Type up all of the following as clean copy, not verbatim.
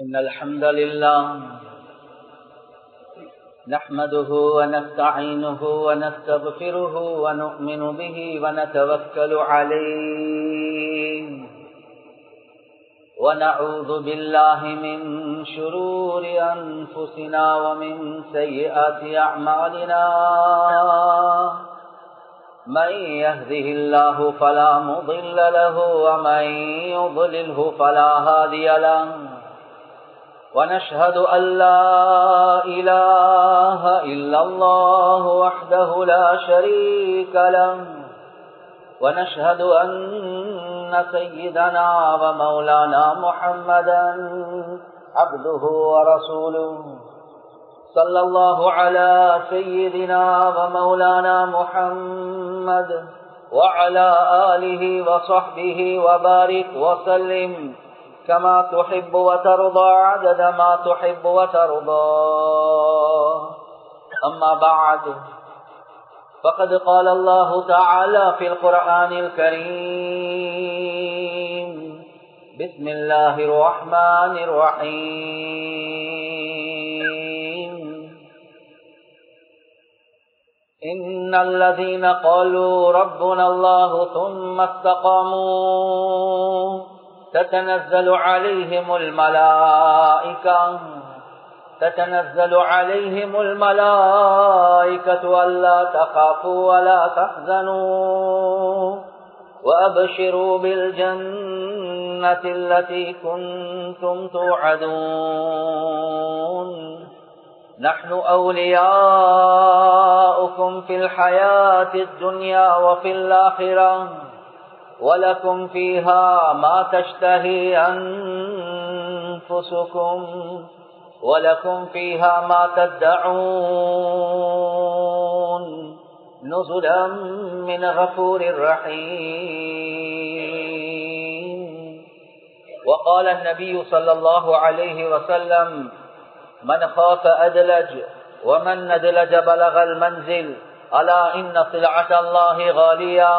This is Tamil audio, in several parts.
إن الحمد لله نحمده ونستعينه ونستغفره ونؤمن به ونتوكل عليه ونعوذ بالله من شرور أنفسنا ومن سيئات أعمالنا من يهده الله فلا مضل له ومن يضلله فلا هادي له ونشهد أن لا إله إلا الله وحده لا شريك له ونشهد أن سيدنا ومولانا محمدا عبده ورسوله صلى الله على سيدنا ومولانا محمد وعلى آله وصحبه وبارك وسلم كما تحب وترضى عدد ما تحب وترضى. أما بعد فقد قال الله تعالى في القرآن الكريم بسم الله الرحمن الرحيم إن الذين قالوا ربنا الله ثم استقاموا تتنزل عليهم الملائكة ألا تخافوا ولا تحزنوا وأبشروا بالجنة التي كنتم توعدون نحن أولياؤكم في الحياة الدنيا وفي الآخرة ولكم فيها ما تشتهي أنفسكم ولكم فيها ما تدعون نزلا من غفور رحيم. وقال النبي صلى الله عليه وسلم من خاف أدلج ومن ندلج بلغ المنزل ألا إن سلعة الله غالية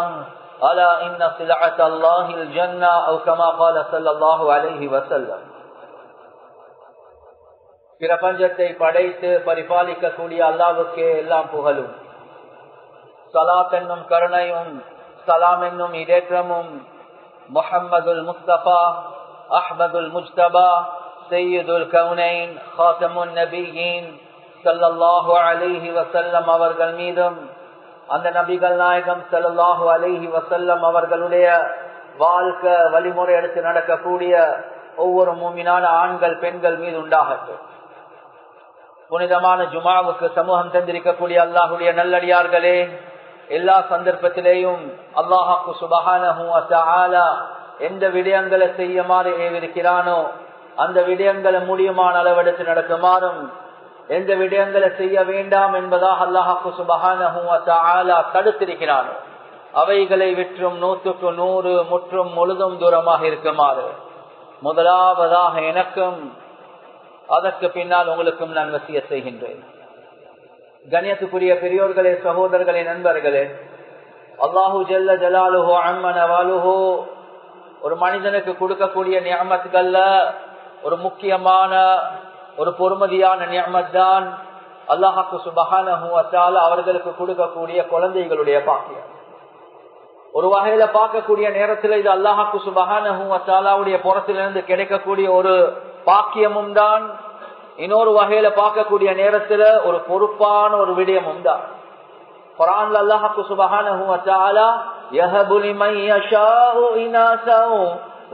ألا إن سلعة الله الجنة أو كما قال صلى الله عليه وسلم. பிரபஞ்சத்தை படைத்து பரிபாலிக்கக்கூடிய அல்லாஹ்வுக்கே எல்லாம் புகழும். ஸலாத் என்னும் கருணையும் சலாம் என்னும் இடேற்றமும் முஹம்மதுல் முஸ்தபா அஹ்மதுல் முஜ்தபா சய்யிதுல் கௌனைன் ஹாத்தமுன் நபியீன் ஸல்லல்லாஹு அலைஹி வஸல்லம் அவர்கள் மீதும் அந்த நபிகள் நாயகம் ஸல்லல்லாஹு அலைஹி வஸல்லம் அவர்களுடைய வாழ்க்கை வழிமுறை எடுத்து நடக்கக்கூடிய ஒவ்வொரு மூமினான ஆண்கள் பெண்கள் மீது உண்டாகட்டும். புனிதமான ஜுமாவுக்கு சமூகம் தந்திருக்கக்கூடிய அல்லாஹுடைய நல்லடியார்களே, எல்லா சந்தர்ப்பத்திலேயும் அல்லாஹு சுப்ஹானஹு வ தஆலா எந்த விடயங்களை செய்யுமாறு ஏவிருக்கிறானோ அந்த விடயங்களை முடியுமான அளவெடுத்து நடக்குமாறும் எந்த விடயங்களை செய்ய வேண்டாம் என்பதாக அல்லாஹு சுப்ஹானஹு வ தஆலா தடுத்திருக்கிறானோ அவைகளை விற்றும் 100க்கு 100 முற்றும் முழுதும் தூரமாக இருக்குமாறு முதலாவதாக எனக்கும் அதற்கு பின்னால் உங்களுக்கும் நான் வசியத் செய்கின்றேன். கண்ணியத்துக்குரிய பெரியோர்களே, சகோதரர்களே, நண்பர்களே, அல்லாஹு ஜல்ல ஜலாலுஹு அம்ம நவாலுஹு ஒரு மனிதனுக்கு கொடுக்கக்கூடிய நிஅமத்கள்ல ஒரு முக்கியமான ஒரு பொறுமதியான நிஅமத் தான் அல்லாஹு சுப்ஹானஹு வ தஆலா அவர்களுக்கு கொடுக்கக்கூடிய குழந்தைகளுடைய பாக்கியம். ஒரு வகையில பார்க்கக்கூடிய நேரத்தில் இது அல்லாஹு சுப்ஹானஹு வ தஆலாவுடைய புறத்திலிருந்து கிடைக்கக்கூடிய ஒரு பாக்கியமும் தான். இன்னொரு வகையில பார்க்கக்கூடிய நேரத்துல ஒரு பொறுப்பான ஒரு விடயமும் தான். குர்ஆன்ல அல்லாஹு சுப்ஹானஹு வ தஆலா யஹபு லிமன் யஷாஉ இனாஸா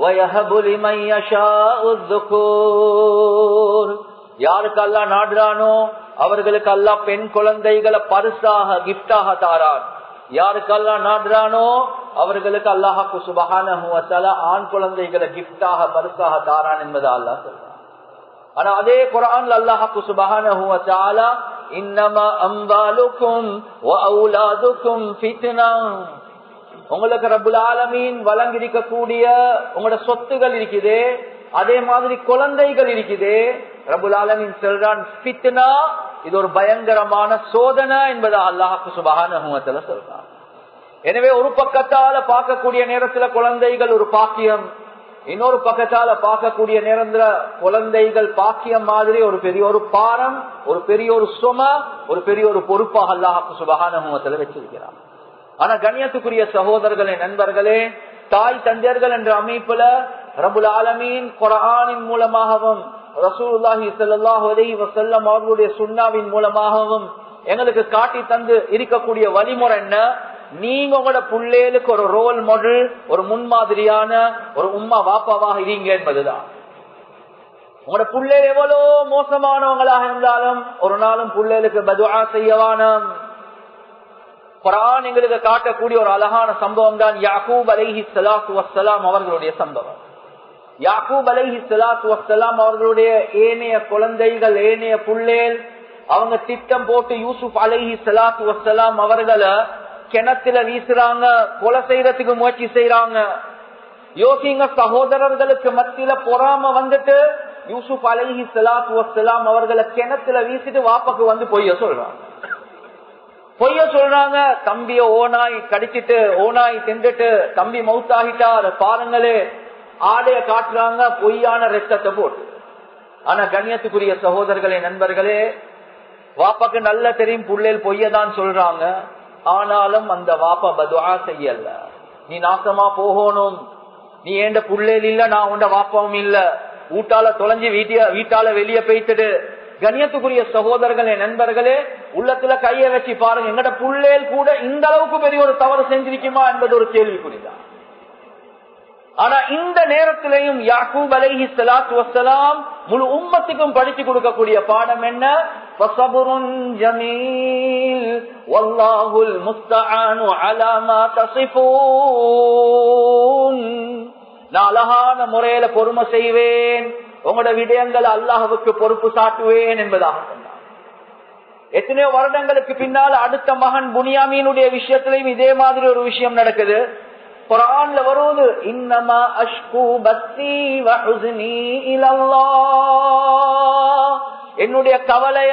வ யஹபு லிமன் யஷாஉ ذுகூர், யாருக்கு அல்லாஹ் நாடுறானோ அவர்களுக்கு அல்லாஹ் பெண் குழந்தைகளை பரிசாக கிஃப்டாக தாரான். யாருக்கு அல்லாஹ் நாடுறானோ அவர்களுக்கு அல்லாஹு சுப்ஹானஹு வ தஆலா ஆண் குழந்தைகளை கிஃப்டாக பரிசாக தாரான் என்பதை அல்லாஹ் சொல்றான். ஆனா அதே குர்ஆன்ல அல்லாஹு சுப்ஹானஹு வ தஆலா இன்னமா அம்வாலுக்கும் வ அவுலாதுக்கும் ஃபித்னா, உங்களுக்கு ரப்புல் ஆலமீன் வழங்கி இருக்கக்கூடிய உங்களோட சொத்துகள் இருக்குதே, அதே மாதிரி குழந்தைகள் இருக்குதே, ரப்புல் ஆலமீன் சொல்றான் ஃபித்னா, இது ஒரு பயங்கரமான சோதனை என்பதை அல்லாஹு சுப்ஹானஹு வ தஆலா சொல்றான். எனவே ஒரு பக்கத்தால பார்க்கக்கூடிய நேரத்துல குழந்தைகள் ஒரு பாக்கியம், இன்னொரு பக்கத்தால பார்க்கக்கூடிய நேரத்துல குழந்தைகள் பாக்கியம் மாதிரி ஒரு பெரிய ஒரு பாரம், ஒரு பெரிய ஒரு சும, ஒரு பெரிய ஒரு பொறுப்பாக அல்லாஹ் சுப்ஹானஹு வ தஆலா வச்சிருக்கிறார். ஆனா கண்ணியத்துக்குரிய சகோதரர்களே, நண்பர்களே, தாய் தந்தையர்கள் என்ற அமைப்புல ரப்புல் ஆலமீன் குர்ஆனின் மூலமாகவும் ரசூலுல்லாஹி ஸல்லல்லாஹு அலைஹி வஸல்லம் அவர்களுடைய சுன்னாவின் மூலமாகவும் எங்களுக்கு காட்டி தந்து இருக்கக்கூடிய வழிமுறை என்ன? நீங்க உங்களோட பிள்ளைகளுக்கு ஒரு ரோல் மாடல், ஒரு முன்மாதிரியான ஒரு உம்மா வாப்பாவாக இருங்க என்பதுதான். உங்களோட பிள்ளைகள் எவ்வளவு மோசமானவங்களாக இருந்தாலும் ஒரு நாளும் பிள்ளைகளுக்கு பதுஆ செய்யவானம். குர்ஆன் எங்களுக்கு காட்டக்கூடிய ஒரு அழகான சம்பவம் தான் யாக்கூப் அலைஹிஸ்ஸலாத்து வஸ்ஸலாம் அவர்களுடைய சம்பவம். யாக்கூப் அலைஹிஸ்ஸலாத்து வஸ்ஸலாம் அவர்களுடைய ஏனைய குழந்தைகள், ஏனைய பிள்ளைகள், அவங்க திட்டம் போட்டு யூசுப் அலைஹிஸ்ஸலாத்து வஸ்ஸலாம் அவர்களை கிணத்துல வீசுறாங்க, கொலை செய்யறதுக்கு முயற்சி செய்யறாங்க. யோசிங்க, சகோதரர்களுக்கு மத்தியில பொறாம வந்துட்டு யூசுப் அலைஹிஸ்ஸலாத்து வஸ்ஸலாம் அவர்களை கிணத்துல வீசிட்டு வாப்பாக்கு வந்து பொய்ய சொல்றாங்க. பொய்ய சொல்றாங்க, தம்பிய ஓனாய் கடிச்சிட்டு ஓனாய் தின்றுட்டு தம்பி மவுத்தாகிட்டார் பாருங்களே, ஆடைய காட்டுறாங்க பொய்யான ரத்தத்தை போட்டு. ஆனா கண்ணியத்துக்குரிய சகோதரர்களே, நண்பர்களே, வாப்பாக்கு நல்ல தெரியும் புள்ளேல் பொய்யதான் சொல்றாங்க. ஆனாலும் அந்த வாப்பா பதுஆ செய்யல. நீ நாசமா போகணும், நீ ஏண்ட புள்ளேல் இல்ல, நான் உண்ட வாப்பாவும் இல்ல, வீட்டால தொலைஞ்சி வீட்டால வெளியே போய்த்துடு. கண்ணியத்துக்குரிய சகோதரர்களே, நண்பர்களே, உள்ளத்துல கைய வச்சு பாருங்க, எங்கட புள்ளேல் கூட இந்த அளவுக்கு பெரிய ஒரு தவறு செஞ்சிருக்குமா என்பது ஒரு கேள்விக்குறிதான். ஆனா இந்த நேரத்திலையும் யாக்கூப் அலைஹிஸ்ஸலாத்து வஸ்ஸலாம் முழு உம்மத்துக்கும் படிச்சு கொடுக்கக்கூடிய பாடம் என்ன? ஃபஸபுருன் ஜமீல் வல்லாஹுல் முஸ்தஆனு அலா மா தஸிஃபூன். நான் அழகான முறையில பொறுமை செய்வேன், உங்களோட விடயங்களை அல்லாஹ்வுக்கு பொறுப்பு சாட்டுவேன் என்பதாக சொன்னார். எத்தனையோ வருடங்களுக்கு பின்னால அடுத்த மகன் புனியாமீனுடைய விஷயத்திலையும் இதே மாதிரி ஒரு விஷயம் நடக்குது. குர்ஆன்ல வருவது இன்னமா அஷ்கு பத்தி வ ஹுஸ்னி இலல்லாஹ். என்னுடைய கவலைய,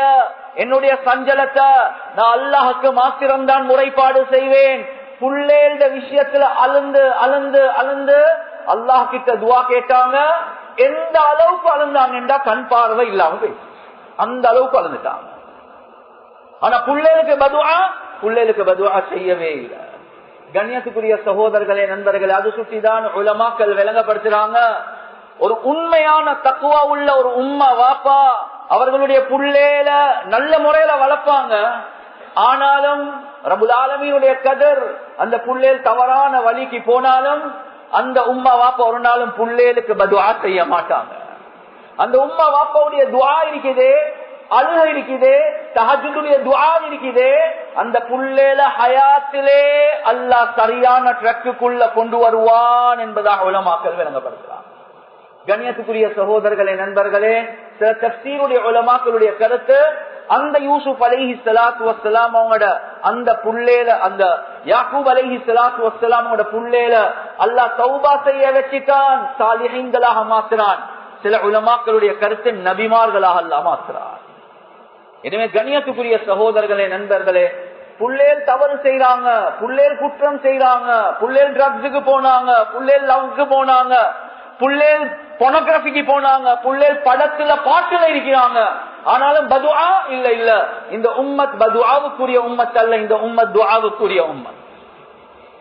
என்னுடைய சஞ்சலத்தை நான் அல்லாஹ்வுக்கு மாத்திரம்தான் முறைப்பாடு செய்வேன். புள்ளேல்ட விஷயத்துல அழுந்து அழுந்து அழுந்து அல்லாஹ் கிட்ட துஆ கேட்டாங்க. எந்த அளவுக்கு அழுந்தாங்கன்றா கண் பார்வை இல்லாம போயிடுச்சு, அந்த அளவுக்கு அழுந்துட்டாங்க. ஆனா புள்ளேலுக்கு பதுஆ செய்யவே இல்லை. கண்ணியத்துக்குரிய சகோதரர்களே, நண்பர்களே, அது சுற்றிதான் உலமாக்கள் விளங்கப்படுத்துறாங்க. ஒரு உண்மையான தக்குவா உள்ள ஒரு உம்மா வாப்பா அவர்களுடைய புள்ளேல நல்ல முறையில வளர்ப்பாங்க. ஆனாலும் ரப்புல் ஆலமீனுடைய கதர், அந்த புள்ளேல் தவறான வழிக்கு போனாலும் அந்த உம்மா வாப்பா ஒரு நாளும் புள்ளேலுக்கு பதுஆ செய்ய மாட்டாங்க. அந்த உம்மா வாப்பாவுடைய துஆ இருக்குதே, அழுக இருக்குதே, தஹஜ்ஜுடைய துஆ இருக்குதே, அந்த புள்ளேல ஹயாத்திலே அல்லாஹ் சரியான ட்ரக்குக்குள்ள கொண்டு வருவான் என்பதாக உலமாக்கள் விளங்கப்படுத்துறாங்க. கண்ணியத்துக்குரிய சகோதரர்களே, நண்பர்களே, சில தஃசீருடைய உலமாக்களுடைய கருத்து, அந்த யூசுப் அலைஹிஸ்ஸலாத்து வஸ்ஸலாம் அவங்களோட அந்த புள்ளேல, அந்த யாக்கூப் அலைஹிஸ்ஸலாத்து வஸ்ஸலாம் அவங்களோட புள்ளேல அல்லாஹ் தௌபா செய்ய வச்சிட்டான், சாலிஹீன்களாக மாத்துறான். சில உலமாக்களுடைய கருத்து நபிமார்களாக அல்லாஹ் மாத்துறான். எனவே கண்ணியத்துக்குரிய சகோதரர்களே, நண்பர்களே, புள்ளேல் தவறு செய்யறாங்க, புள்ளேல் குற்றம் செய்யறாங்க, புள்ளேல் ட்ரக்ஸுக்கு போனாங்க, புள்ளேல் லவ்க்கு போனாங்க, புள்ளேல் பொனோகிராபிக்கு போனாங்க, புள்ளேல் படத்துல பாட்டுல இருக்கிறாங்க. ஆனாலும் பதுஆ இல்ல. இல்ல, இந்த உம்மத் பதுஆவுக்குரிய உம்மத் அல்ல, இந்த உம்மத் துஆவுக்குரிய உம்மத்.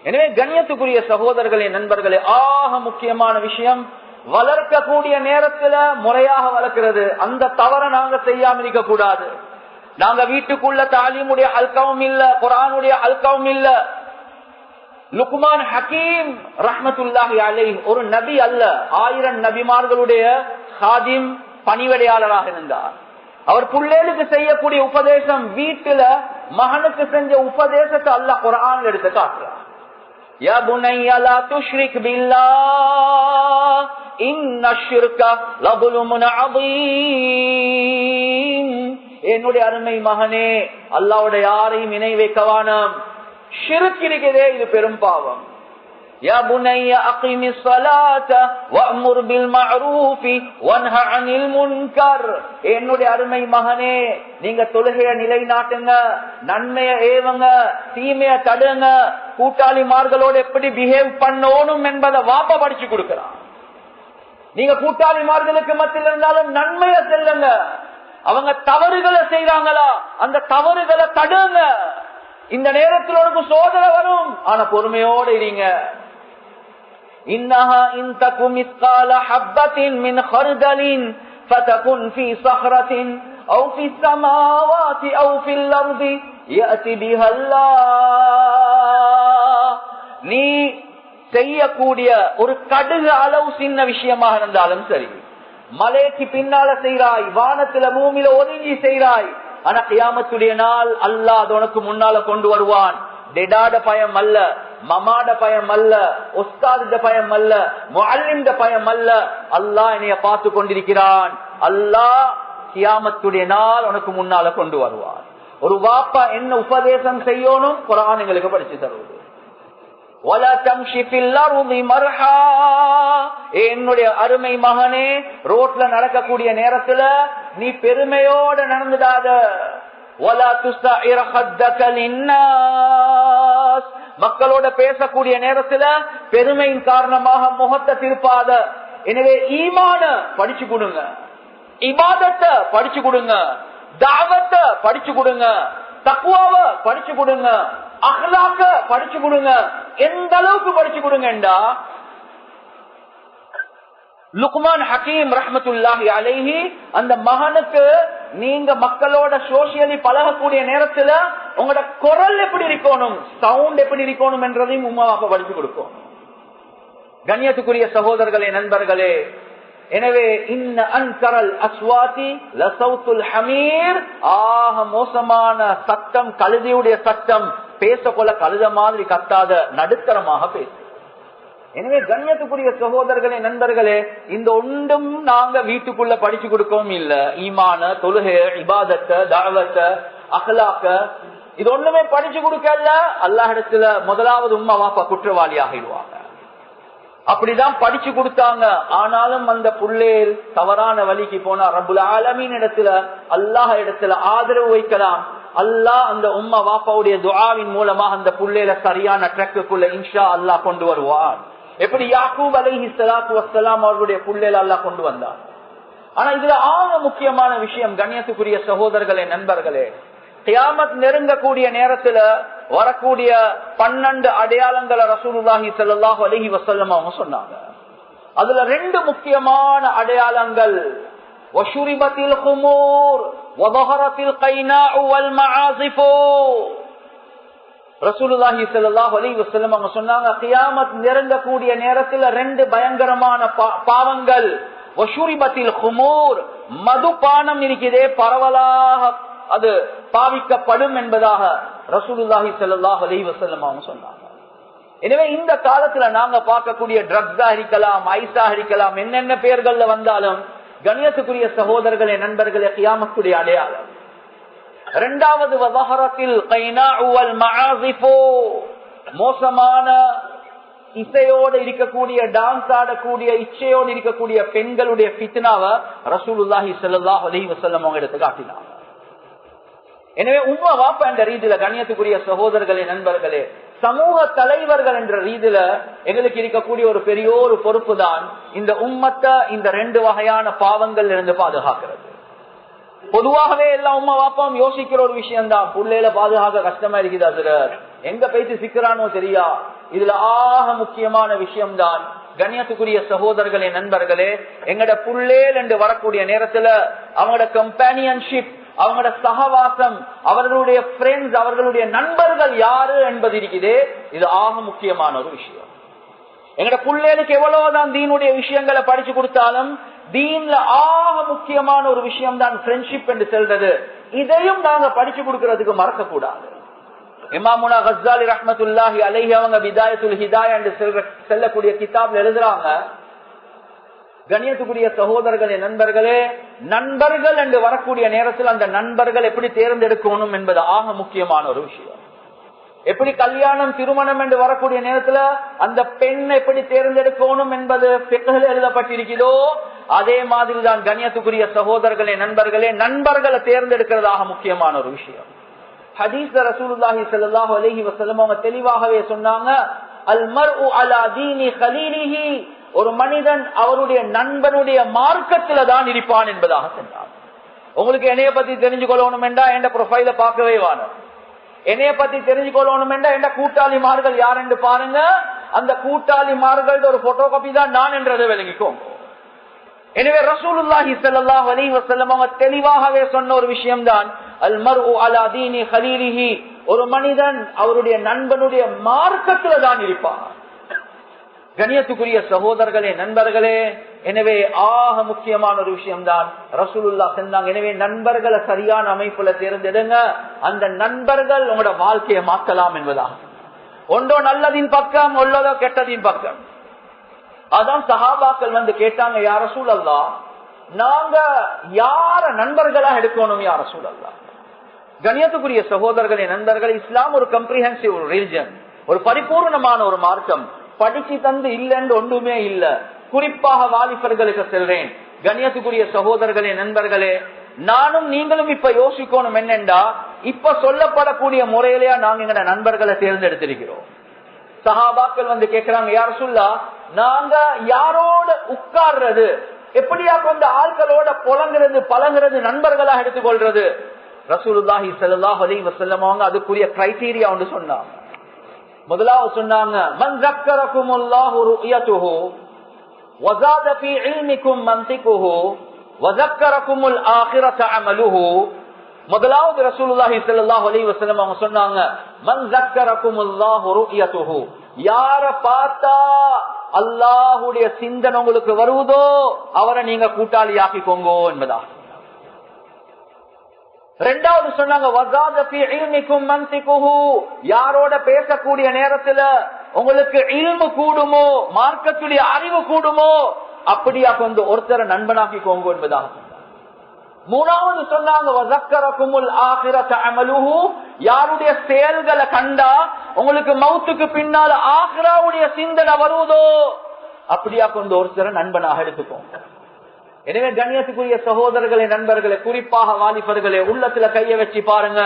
எனவே கண்ணியத்துக்குரிய சகோதரர்களே, நண்பர்களே, ஆக முக்கியமான விஷயம் வளர்க்கக்கூடிய நேரத்துல முறையாக வளர்க்கிறது. அந்த தவறை நாங்க செய்யாம இருக்க கூடாது. நாங்க வீட்டுக்குள்ள தாலீமுடைய ஹல்காவும் இல்ல, குர்ஆனுடைய ஹல்காவும் இல்ல. லுக்மான் ஹக்கீம் ரஹ்மத்துல்லாஹி அலைஹி ஒரு நபி அல்ல, 1000 நபிமார்களுடைய ஹாதிம், பணிவிடையாளராக இருந்தார். அவர் புள்ளேலுக்கு செய்யக்கூடிய உபதேசம், வீட்டுல மகனுக்கு செஞ்ச உபதேசத்தை அல்லாஹ் குர்ஆன்ல எடுத்து காட்டுறார். யா புனைய லா துஷ்ரிக் பில்லாஹ் இன்னஷ்ஷிர்க லظுல்முன் அதீம். என்னுடைய அருமை மகனே, அல்லாஹ்வோட யாரையும் இணை வைக்கவானாம். ஷிர்க் இருக்கிறதே, இது பெரும் பாவம். யா புனைய அகீமிஸ் ஸலாத வஅமுர் பில் மஅரூஃபி வன்ஹ அனில் முன்கர். என்னுடைய அருமை மகனே, நீங்க தொழுகையை நிலைநாட்டுங்க, நன்மையை ஏவுங்க, தீமையை தடுங்க, கூட்டாளிமார்களோடு எப்படி பிஹேவ் பண்ணணும் என்பதை வாப்பா படிச்சு கொடுக்கிறான். நீங்க கூட்டாளிமார்களுக்கு மத்தியில் இருந்தாலும் நன்மையை செல்லுங்க. அவங்க தவறுகளை செய்றாங்களா, அந்த தவறுகளை தடுங்க. இந்த நேரத்தில் உனக்கு சோதனை வரும், ஆனா பொறுமையோடு இருங்க. இன்னஹா இன் தகு மிஸ்கால ஹப்பத்தின் மின் ஹர்தலின் ஃபதகுன் ஃபீ ஸஹ்ரத்தின் அவ் ஃபீ ஸமாவாதி அவ் ஃபில் அர்தி யஅதி பிஹல்லாஹ். நீ செய்யக்கூடிய ஒரு கடுகு அளவு சின்ன விஷயமாக இருந்தாலும் சரி, மலைக்கு பின்னால செய்றாய், வானத்துல பூமியில ஒதுங்கி செய்றாய், ஆனா கியாமத்துடைய நாள் அல்லாஹ் அது உனக்கு முன்னால கொண்டு வருவான். டெடாட பயம் அல்ல, மமாட பயம் அல்ல, உஸ்தாத பயம் அல்ல, முஅல்லிம்ட பயம் அல்ல. அல்லாஹ் என்னைய பார்த்து கொண்டிருக்கிறான். அல்லாஹ் கியாமத்துடைய நாள் உனக்கு முன்னால கொண்டு வருவான். ஒரு வாப்பா என்ன உபதேசம் செய்யணும், குர்ஆன் எங்களுக்கு படிச்சு தருவது. என்னுடைய அருமை மகனே, ரோட்ல நடக்கக்கூடிய நேரத்துல நீ பெருமையோட நடந்துடாத. மக்களோட பேசக்கூடிய நேரத்துல பெருமையின் காரணமாக முகத்தை திருப்பாத. எனவே ஈமான படிச்சு கொடுங்க, இபாதத்தை படிச்சு கொடுங்க, தாவத்தை படிச்சு கொடுங்க, தக்வாவை படிச்சு கொடுங்க, அஹ்லாக்க படிச்சு கொடுங்க. எந்த அளவுக்கு படிச்சு கொடுங்கடா, லுக்மான் ஹக்கீம் ரஹ்மத்துல்லாஹி அலைஹி அந்த மகனுக்கு நீங்க மக்களோட சோசியலி பழகக்கூடிய நேரத்துல உங்களோட குரல் எப்படி இருக்கணும், சவுண்ட் எப்படி இருக்கணும் என்றதையும் உம்மாவாப்பா படிச்சு கொடுக்கும். கண்ணியத்துக்குரிய சகோதரர்களே, நண்பர்களே, எனவே இன்ன அன்கரல் அஸ்வாதி லசௌத்துல் ஹமீர், ஆக மோசமான சத்தம் கழுதையுடைய சத்தம். பேசக்கொள்ள கழுத மாதிரி கத்தாத, நடுத்தரமாக பேசு. எனவே கண்ணியத்துக்குரிய சகோதரர்களே, நண்பர்களே, இந்த ஒன்றும் நாங்க வீட்டுக்குள்ள படிச்சு கொடுக்கவும் இல்ல. ஈமான, தொழுகை, இபாதத்தை, தாவத்தை, அஹ்லாக்க, இது ஒண்ணுமே படிச்சு கொடுக்கல. அல்லாஹ் இடத்துல முதலாவது உம்மா வாப்பா குற்றவாளி ஆகிடுவாங்க. அப்படிதான் படிச்சு கொடுத்தாங்க. ஆனாலும் அந்த புள்ளேல் தவறான வழிக்கு போனா ரப்புல் ஆலமீன் இடத்துல, அல்லாஹ் இடத்துல ஆதரவு வைக்கலாம். அல்லாஹ் அந்த உம்மா வாப்பாவுடைய துஆவின் மூலமாக அந்த புள்ளேல சரியான ட்ராக்குக்குள்ள இன்ஷா அல்லாஹ் கொண்டு வருவான். எப்படி யாக்கூப் அலைஹிஸ்ஸலாத்து வஸ்ஸலாம் அவர்களுடைய புள்ளேல அல்லாஹ் கொண்டு வந்தார். ஆனா இதுல ஆக முக்கியமான விஷயம், கண்ணியத்துக்குரிய சகோதரர்களே, நண்பர்களே, கியாமத் நெருங்கக்கூடிய நேரத்துல வரக்கூடிய 12 அடையாளங்களை ரசூலுல்லாஹி ஸல்லல்லாஹு அலைஹி வஸல்லம் அவங்க சொன்னாங்க. அதுல 2 முக்கியமான அடையாளங்கள், வஷுரிபத்தில் குமூர் வதஹரத்தில் கைனாஉ வல் மஆஸிஃபு. ரசூலுல்லாஹி ஸல்லல்லாஹு அலைஹி வஸல்லம் அவங்க சொன்னாங்க, கியாமத் நெருங்கக்கூடிய நேரத்துல 2 பயங்கரமான பாவங்கள். வஷுரிபத்தில் குமூர், மதுபானம் இருக்கிறதே பரவலாக அது பாவிக்கப்படும் என்பதாக ரசூலுல்லாஹி ஸல்லல்லாஹு அலைஹி வஸல்லம் அவங்க சொன்னாங்க. எனவே இந்த காலத்துல நாங்க பார்க்கக்கூடிய ட்ரக்ஸா இருக்கலாம், ஐஸா இருக்கலாம், என்னென்ன பெயர்கள்ல வந்தாலும் கண்ணியத்துக்குரிய சகோதரர்களே, நண்பர்களே, கியாமத்துடைய அடையாளம். இரண்டாவது வதஹரத்தில் கைனாஉ வல் மஆஸிஃபு, மோசமான இசையோடு இருக்கக்கூடிய, டான்ஸ் ஆடக்கூடிய, இச்சையோடு இருக்கக்கூடிய பெண்களுடைய ஃபித்னாவை ரசூலுல்லாஹி ஸல்லல்லாஹு அலைஹி வஸல்லம் அவங்க எடுத்து காட்டினாங்க. எனவே உம்மா வாப்பா என்ற ரீதியில, கண்ணியத்துக்குரிய சகோதரர்களே, நண்பர்களே, சமூக தலைவர்கள் என்ற ரீதியில எங்களுக்கு இருக்கக்கூடிய ஒரு பெரிய ஒரு பொறுப்பு தான் இந்த உம்மத்தை இந்த 2 வகையான பாவங்கள் இருந்து பாதுகாக்கிறது. பொதுவாகவே எல்லா உம்மா வாப்பாவும் யோசிக்கிற ஒரு விஷயம் தான், புள்ளையில பாதுகாக்க கஷ்டமா இருக்குது, அதுல எங்க போயிட்டு சிக்கிறானோ தெரியா. இதுல ஆக முக்கியமான விஷயம் தான் கண்ணியத்துக்குரிய சகோதரர்களே, நண்பர்களே, எங்கட புள்ளேல் என்று வரக்கூடிய நேரத்துல அவங்களோட கம்பானியன்ஷிப், அவங்களோட சகவாசம், அவர்களுடைய ஃப்ரெண்ட்ஸ், அவர்களுடைய நண்பர்கள் யாரு என்பது இருக்குது. இது ஆக முக்கியமான ஒரு விஷயம். எங்கட புள்ளேலுக்கு எவ்வளவுதான் தீனுடைய விஷயங்களை படிச்சு கொடுத்தாலும் தீன்ல ஆக முக்கியமான ஒரு விஷயம் தான் ஃப்ரெண்ட்ஷிப் என்று சொல்றது. இதையும் நாங்க படிச்சு கொடுக்கறதுக்கு மறக்க கூடாது. இமாமுனா கஸ்ஸாலி ரஹ்மத்துல்லாஹி அலைஹி அவங்க பிதாயத்துல் ஹிதாயா என்று செல்லக்கூடிய கிதாப்ல எழுதுறாங்க, கண்ணியத்துக்குரிய சகோதரர்களே, நண்பர்களே, நண்பர்கள் என்று வரக்கூடிய நேரத்தில் அந்த நண்பர்கள் எப்படி தேர்ந்தெடுக்கணும் என்பது ஆக முக்கியமான ஒரு விஷயம். எப்படி கல்யாணம், திருமணம் என்று வரக்கூடிய நேரத்துல அந்த பெண் எப்படி தேர்ந்தெடுக்கணும் என்பது ஃபிக்ஹ்ல எழுதப்பட்டிருக்கிறதோ, அதே மாதிரி தான் கண்ணியத்துக்குரிய சகோதரர்களே, நண்பர்களே, நண்பர்களை தேர்ந்தெடுக்கிறதாக முக்கியமான ஒரு விஷயம். ஹதீஸ்ல ரசூலுல்லாஹி ஸல்லல்லாஹு அலைஹி வஸல்லம் அவங்க தெளிவாகவே சொன்னாங்க, அல் மர்உ அலா தீனி கலீலிஹி, ஒரு மனிதன் அவருடைய நண்பனுடைய மார்க்கத்துல தான் இருப்பான் என்பதாக சொன்னார். உங்களுக்கு என்னைய பத்தி தெரிஞ்சுக்கொள்ளணும் என்றா என் ப்ரொஃபைல பார்க்கவே வேணும். என்னைய பத்தி தெரிஞ்சுக்கொள்ளணும் என்றா என் கூட்டாளிமார்கள் யார் என்று பாருங்க. அந்த கூட்டாளிமார்கள் ஒரு போட்டோ காப்பி தான் நான் என்றதை விளங்கிக்கும். எனவே ரசூலுல்லாஹி ஸல்லல்லாஹு அலைஹி வஸல்லம் அவங்க தெளிவாகவே சொன்ன ஒரு விஷயம் தான் அல் மர்உ அலா தீனி ஹலீலிஹி. ஒரு மனிதன் அவருடைய நண்பனுடைய மார்க்கத்துல தான் இருப்பான். கண்ணியத்துக்குரிய சகோதரர்களே, நண்பர்களே, எனவே ஆக முக்கியமான ஒரு விஷயம் தான் ரசூலுல்லாஹ் சொன்னாங்க. எனவே நண்பர்களை சரியான அமைப்புல தேர்ந்தெடுங்க. அந்த நண்பர்கள் உங்களோட வாழ்க்கையை மாற்றலாம் என்பதாக. ஒன்றோ நல்லதின் பக்கம், உள்ளதோ கெட்டதின் பக்கம். அதான் சஹாபாக்கள் வந்து கேட்டாங்க, யா ரசூலல்லாஹ், நாங்க யார நண்பர்களா எடுக்கணும் யா ரசூலல்லாஹ்? கண்ணியத்துக்குரிய சகோதரர்களே, நண்பர்கள், இஸ்லாம் ஒரு கம்ப்ரிஹென்சிவ் ரிலிஜன், ஒரு பரிபூர்ணமான ஒரு மார்க்கம். படிச்சு தந்து இல்லைன்னு ஒன்றுமே இல்ல. குறிப்பாக வாலிபர்களுக்கு செல்றேன். கண்ணியத்துக்குரிய சகோதரர்களே, நண்பர்களே, நானும் நீங்களும் இப்ப யோசிக்கணும் என்னண்டா, இப்ப சொல்லப்படக்கூடிய முறையிலேயா நாங்க எங்க நண்பர்களை தேர்ந்தெடுத்திருக்கிறோம். சஹாபாக்கள் வந்து கேட்கிறாங்க, யா ரசூலல்லாஹ், நாங்க யாரோட உட்கார்றது, எப்படியா கொண்ட ஆட்களோட புலங்கிறது பழங்குறது நண்பர்களாக எடுத்துக்கொள்றது? ரசூலுல்லாஹி ஸல்லல்லாஹு அலைஹி வஸல்லம் அவங்க அதுக்குரிய கிரைட்டீரியா ஒன்று சொன்னாங்க. முதலாவது சொன்னாங்க, மன் ஸக்கரகுமுல்லாஹு ருயதுஹு வஸாத ஃபீ இல்மிக்கும் மன்திகுஹு வஸக்கரகுமுல் ஆகிரத அமலுஹு. முதலாவது ரசூலுல்லாஹி ஸல்லல்லாஹு அலைஹி வஸல்லம் அவங்க சொன்னாங்க, மன் ஸக்கரகுமுல்லாஹு ருயதுஹு, யார பார்த்தா அல்லாஹ்வுடைய சிந்தனை உங்களுக்கு வருவதோ அவரை நீங்க கூட்டாளி ஆக்கிக்கோங்க என்பதா. ரெண்டாவது சொன்னாங்க, வஸாத ஃபீ இல்மிக்கும் மன்திகுஹு, யாரோட பேசக்கூடிய நேரத்துல உங்களுக்கு இல்மு கூடுமோ, மார்க்கத்துடைய அறிவு கூடுமோ, அப்படியா கொஞ்சம் ஒருத்தரை நண்பனாக்கிக்கோங்க என்பதா. மூணாவது சொன்னாங்க, வஸக்கரகுமுல் ஆகிரத அமலுஹு, யாருடைய செயல்களை கண்டா உங்களுக்கு மௌத்துக்கு பின்னால ஆகிராவுடைய சிந்தனை வருவதோ அப்படியா கொஞ்சம் ஒருத்தரை நண்பனாக எடுத்துக்கோங்க. எனவே கண்ணியத்துக்குரிய சகோதரர்களே, நண்பர்களே, குறிப்பாக வாலிபர்களே, உள்ளத்துல கைய வச்சு பாருங்க.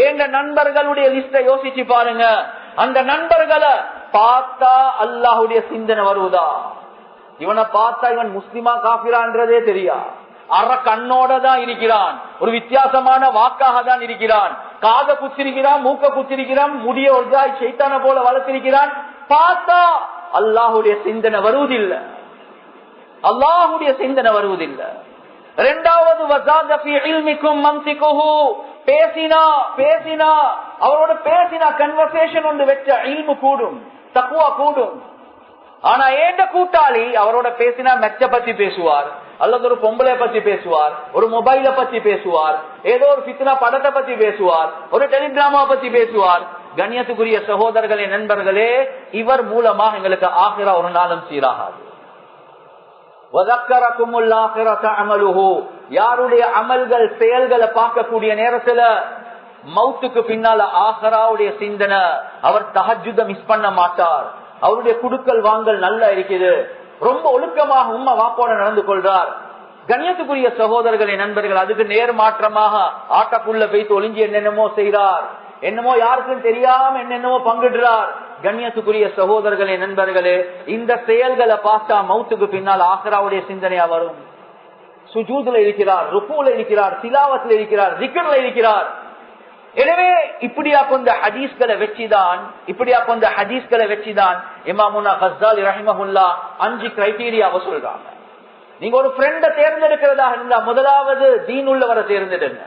ஏண்ட நண்பர்களுடைய லிஸ்ட யோசிச்சு பாருங்க. அந்த நண்பர்களை பார்த்தா அல்லாஹுடைய சிந்தனை வருவதா? இவனை பார்த்தா இவன் முஸ்லிமா காபிரான்றதே தெரியா, அற கண்ணோட தான் இருக்கிறான், ஒரு வித்தியாசமான வாக்காக தான் இருக்கிறான், காத குச்சிருக்கிறான், மூக்க குச்சிருக்கிறான், முடிய ஒரு சைத்தான போல வளர்த்திருக்கிறான். பார்த்தா அல்லாஹுடைய சிந்தனை வருவதில்லை, அல்லாஹுடைய சிந்தனை வருவதில்லை. இரண்டாவது, வஸாத ஃபீ இல்மிக்கும் மன்திகுஹு, பேசினா அவரோட பேசினா கன்வர்சேஷன் ஒன்று வச்ச இல்மு கூடும், தக்வா கூடும். ஆனா ஏண்ட கூட்டாளி அவரோட பேசினா மெச்ச பத்தி பேசுவார், அல்லது ஒரு பொம்பளை பத்தி பேசுவார், ஒரு மொபைல பத்தி பேசுவார், ஏதோ ஒரு ஃபித்னா படத்தை பத்தி பேசுவார், ஒரு டெலிகிராமா பத்தி பேசுவார். கண்ணியத்துக்குரிய சகோதரர்களே, நண்பர்களே, இவர் மூலமா எங்களுக்கு ஆகிரா ஒரு நாளும் சீராகாது. யாருடைய அமல்கள் செயல்களை பார்க்கக்கூடிய நேரத்துல மௌத்துக்கு பின்னால ஆஹிராவுடைய சிந்தனை, அவர் தஹஜ்ஜுத மிஸ் பண்ண மாட்டார், அவருடைய குடுக்கல் வாங்கல் நல்லா இருக்குது, ரொம்ப ஒழுக்கமாக உம்மா வாப்போட நடந்து கொள்றார். கண்ணியத்துக்குரிய சகோதரர்களே, நண்பர்கள், அதுக்கு நேர் மாற்றமாக ஆட்டக்குள்ள போய்த்து ஒளிஞ்சி என்னென்னமோ செய்கிறார், என்னமோ யாருக்கும் தெரியாம என்னென்னமோ பங்கிடுறார். கண்ணியத்துக்குரிய சகோதரர்களே, நண்பர்களே, இந்த செயல்களை பார்த்தா மௌத்துக்கு பின்னால் ஆஹிராவுடைய சிந்தனையா வரும். சுஜூதுல இருக்கிறார், ருக்கூல இருக்கிறார், திலாவத்துல இருக்கிறார், ஜிக்ர்ல இருக்கிறார். எனவே இப்படியா கொண்ட ஹதீஸ்களை வச்சுதான் இமாமுனா கஸ்ஸாலி ரஹிமஹுல்லாஹ் 5 கிரைட்டீரியாவை சொல்றாங்க. நீங்க ஒரு ஃப்ரெண்ட தேர்ந்தெடுக்கிறதா இருந்தா, முதலாவது தீன் உள்ளவரை தேர்ந்தெடுங்க,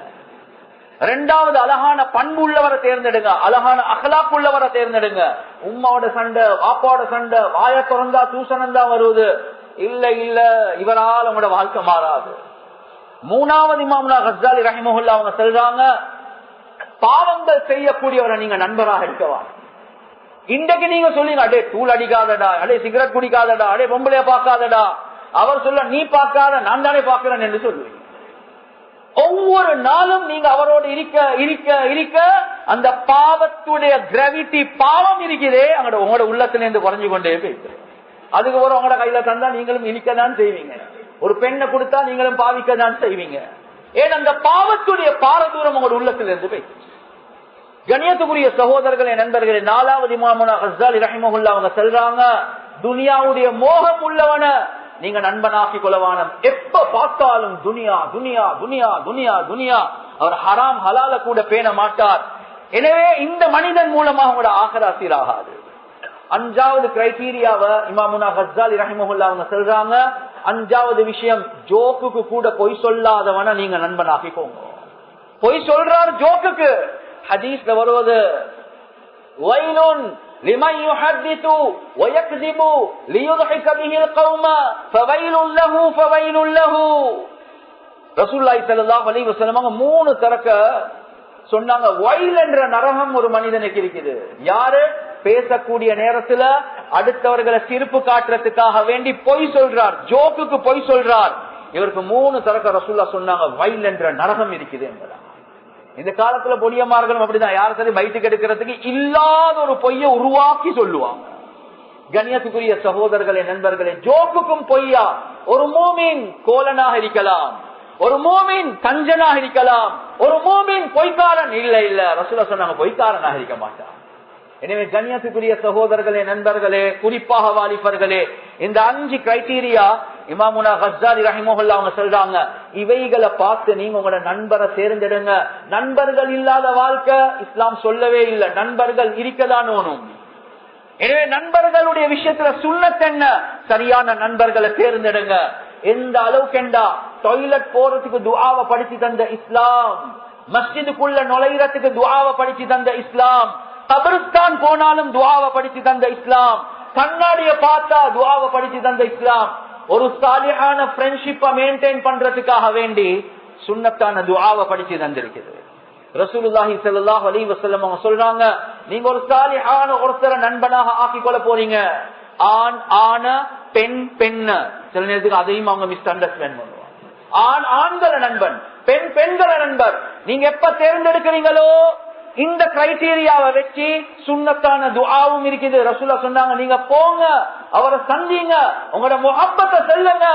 இரண்டாவது அழகான பண்பு உள்ளவரை தேர்ந்தெடுங்க, அழகான அகலாக் உள்ளவரை தேர்ந்தெடுங்க. உம்மாவோட சண்டை, வாப்பாவோட சண்டை, வாய திறந்தா தூசணம் தான் வருவது, இல்ல இவரால் உங்களோட வாழ்க்கை மாறாது. மூணாவது இமாமுனா கஸ்ஸாலி ரஹிமஹுல்லாஹ் அவங்க சொல்றாங்க, பாவங்கள் செய்யக்கூடியவரை நீங்க நண்பராக இருக்கவா. இன்றைக்கு நீங்க சொல்லுங்க, அடே தூள் அடிக்காதடா, அடே சிகரெட் குடிக்காதடா, அடே பொம்பளைய பார்க்காதடா, அவர் சொல்ல நீ பார்க்காத நான் தானே பார்க்கிறேன் என்று சொல்லுவீங்க. ஒவ்வொரு நாளும் நீங்க அவரோடு இருக்க இருக்க இருக்க அந்த பாவத்துடைய கிராவிட்டி, பாவம் இருக்கிறதே அங்க உங்களோட உள்ளத்திலிருந்து குறைஞ்சு கொண்டே போயிட்டு, அதுக்கு ஒரு உங்களோட கையில தந்தா நீங்களும் இனிக்கதான் செய்வீங்க, ஒரு பெண்ணை கொடுத்தா நீங்களும் பாவிக்கதான் செய்வீங்க. ஏன் அந்த பாவத்துடைய பாரதூரம் உங்களோட உள்ளத்திலிருந்து போயிட்டு. கண்ணியத்துக்குரிய சகோதரர்களே, நண்பர்களே, 4வது இமாமுனா கஸ்ஸாலி ரஹிமஹுல்லாஹ் அவங்க சொல்றாங்க, துனியாவுடைய மோகம் உள்ளவன நீங்க நண்பனாக்கி கொள்ளவானம். எப்ப பார்த்தாலும் துனியா துனியா துனியா துனியா துனியா. அவர் ஹராம் ஹலால கூட பேண மாட்டார். எனவே இந்த மனிதன் மூலமாக உங்களோட ஆகிரா சீராகாது. 5வது கிரைட்டீரியாவை இமாமுனா கஸ்ஸாலி ரஹிமஹுல்லாஹ் அவங்க சொல்றாங்க. 5வது விஷயம், ஜோக்குக்கு கூட பொய் சொல்லாதவன நீங்க நண்பனாக்கிக்கோங்க. பொய் சொல்றார் ஜோக்குக்கு. ஹதீஸ்ல வருவது வைலுன் லிமன் யுஹத்திது வயக்ஸிபு லியுத்ஹிக பிஹில் கௌம ஃபவைலுன் லஹு ஃபவைலுன் லஹு. ரசூலுல்லாஹி ஸல்லல்லாஹு அலைஹி வஸல்லம் 3 தரக்க சொன்னாங்க. வைல் என்ற நரகம் ஒரு மனிதனுக்கு இருக்குது. யாரு பேசக்கூடிய நேரத்துல அடுத்தவர்களை சிரிப்பு காட்டுறதுக்காக வேண்டி பொய் சொல்றார், ஜோக்குக்கு பொய் சொல்றார், இவருக்கு 3 தரக்க ரசூலுல்லாஹ் சொன்னாங்க வைல் என்ற நரகம் இருக்குது என்பதா. இந்த காலத்துல பொடியமார்களும் அப்படிதான். யார சரி பைட்டுக்கு எடுக்கிறதுக்கு இல்லாத ஒரு பொய்யை உருவாக்கி சொல்லுவாங்க. கண்ணியத்துக்குரிய சகோதரர்களே, நண்பர்களே, ஜோக்குக்கும் பொய்யா. ஒரு மூமின் கோலனாக இருக்கலாம், ஒரு மூமின் கஞ்சனாக இருக்கலாம், ஒரு மூமின் பொய்க்காரன் இல்ல ரசூலுல்லாஹ் சொன்னாங்க பொய்க்காரனாக இருக்க மாட்டான். எனவே கண்ணியத்துக்குரிய சகோதரர்களே, நண்பர்களே, குறிப்பாக வாலிபர்களே, இந்த 5 கிரைட்டீரியா இமாமுனா கஸ்ஸாலி ரஹிமஹுல்லாஹ் அவங்க சொல்றாங்க. இவைகளை பார்த்து நீங்க உங்களோட நண்பரை தேர்ந்தெடுங்க. நண்பர்கள் இல்லாத வாழ்க்கை இஸ்லாம் சொல்லவே இல்லை. நண்பர்கள் இருக்கதான் வேணும். எனவே நண்பர்களுடைய விஷயத்துல சுன்னத் என்ன? சரியான நண்பர்களை தேர்ந்தெடுங்க. எந்த அளவுக்குண்டா டாய்லெட் போறதுக்கு துஆவை படிச்சு தந்த இஸ்லாம், மஸ்ஜிதுக்குள்ள நுழைறதுக்கு துஆவை படிச்சு தந்த இஸ்லாம், கபரிஸ்தான் போனாலும் துஆவை படிச்சு தந்த இஸ்லாம், கண்ணாடிய பார்த்தா துஆவை படிச்சு தந்த இஸ்லாம், ஒரு சாலிஹான ஃப்ரெண்ட்ஷிப்பை மெயின்டைன் பண்றதுக்காக வேண்டி சுன்னத்தான துஆவை படிச்சு தந்திருக்கிறது. ரசூலுல்லாஹி ஸல்லல்லாஹு அலைஹி வஸல்லம் அவங்க சொல்றாங்க, நீங்க ஒரு சாலிஹான ஒருத்தரை நண்பனாக ஆக்கி கொள்ள போறீங்க. ஆண் ஆண, பெண் பெண்ண. சில நேரத்துக்கு அதையும் அவங்க மிஸ் அண்டர்ஸ்டாண்ட் பண்ணுவாங்க. ஆண் ஆண்கள நண்பன், பெண் பெண்கள நண்பர். நீங்க எப்ப தேர்ந்தெடுக்கிறீங்களோ இந்த கிரைட்டீரியாவை வச்சு சுன்னத்தான துஆவும் இருக்குது. ரசூலுல்லாஹ் சொன்னாங்க, நீங்க போங்க, அவரை சந்திங்க, உங்களோட முஹப்பத்தை சொல்லுங்க.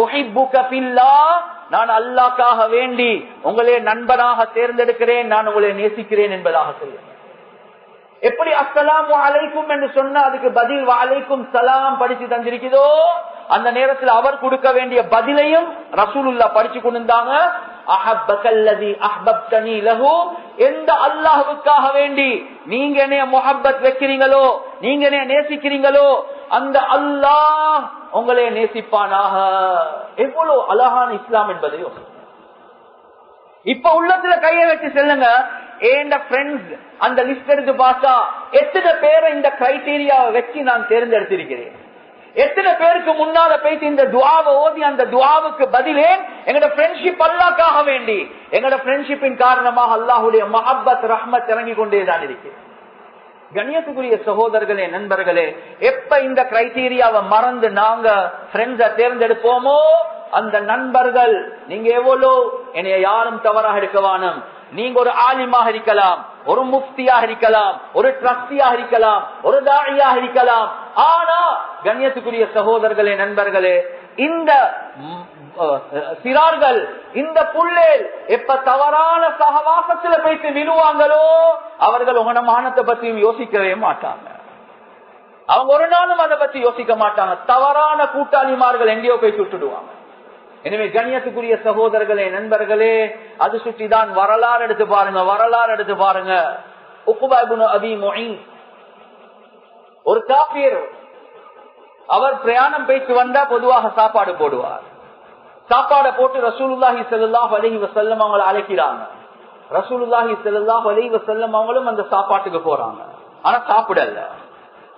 உஹிப்புக ஃபில்லாஹ், நான் அல்லாஹ்க்காக வேண்டி உங்களே நண்பனாக தேர்ந்தெடுக்கிறேன், நான் உங்களை நேசிக்கிறேன் என்பதாக சொல்லுங்க. எப்படி அஸ்ஸலாமு அலைக்கும் என்று சொன்னா அதுக்கு பதில் வஅலைக்கும் சலாம் படிச்சு தந்திருக்கிறதோ, அந்த நேரத்தில் அவர் கொடுக்க வேண்டிய பதிலையும் ரசூலுல்லாஹ் படிச்சு கொண்டிருந்தாங்க. அஹப்பகல்லதி அஹ்பப்தனி லஹு, எந்த அல்லாஹ்வுக்காக வேண்டி நீங்க என்னைய முஹப்பத் வைக்கிறீங்களோ, நீங்க என்னைய நேசிக்கிறீங்களோ, அந்த அல்லாஹ் உங்களே நேசிப்பானாக. எவ்வளவு அழகான இஸ்லாம் என்பதையும் இப்ப உள்ளத்துல கையை வச்சு செல்லுங்க. ஏண்ட ஃப்ரெண்ட்ஸ் அந்த லிஸ்ட் எடுத்து பார்த்தா எத்தனை பேரை இந்த கிரைட்டீரியாவை வச்சு நான் தேர்ந்தெடுத்திருக்கிறேன். எத்தனை பேருக்கு முன்னால போயிட்டு இந்த துஆவை ஓதி அந்த துஆவுக்கு பதிலே எங்களோட ஃப்ரெண்ட்ஷிப் அல்லாஹ்க்காக வேண்டி, எங்களோட ஃப்ரெண்ட்ஷிப்பின் காரணமாக அல்லாஹ்வுடைய மஹப்பத் ரஹ்மத் இறங்கி கொண்டேதான் இருக்கு. கண்ணியத்துக்குரிய சகோதரர்களே, நண்பர்களே, எப்ப இந்த கிரைட்டீரியாவை மறந்து நாங்க ஃப்ரெண்ட்ஸை தேர்ந்தெடுப்போமோ அந்த நண்பர்கள், நீங்க எவ்வளோ என்னைய யாரும் தவறாக இருக்கவானும், நீங்க ஒரு ஆலிமாக இருக்கலாம், ஒரு முஃப்தியாக இருக்கலாம், ஒரு ட்ரஸ்டியாக இருக்கலாம், ஒரு தாயியாக இருக்கலாம். ஆனா கண்ணியத்துக்குரிய சகோதரர்களே, நண்பர்களே, இந்த சிறார்கள், இந்த புள்ளேல் எப்ப தவறான சகவாசத்துல போயிட்டு விழுவாங்களோ அவர்கள் உங்களோட மானத்தை பத்தியும் யோசிக்கவே மாட்டாங்க. அவங்க ஒரு நாளும் அதை பத்தி யோசிக்க மாட்டாங்க. தவறான கூட்டாளிமார்கள் எங்கேயோ போய் சுட்டுடுவாங்க. எனவே கண்ணியத்துக்குரிய சகோதரர்களே, நண்பர்களே, அது சுற்றிதான் வரலாறு எடுத்து பாருங்க. வரலாறு எடுத்து பாருங்க. உக்பா இப்னு அபி முஈத் ஒரு காஃபிர். அவர் பிரயாணம் போயிட்டு வந்தா பொதுவாக சாப்பாடு போடுவார். சாப்பாடை போட்டு ரசூலுல்லாஹி ஸல்லல்லாஹு அலைஹி வஸல்லம் அவங்களை அழைக்கிறாங்க. ரசூலுல்லாஹி ஸல்லல்லாஹு அலைஹி வஸல்லம் அவங்களும் அந்த சாப்பாட்டுக்கு போறாங்க. ஆனா சாப்பிடல.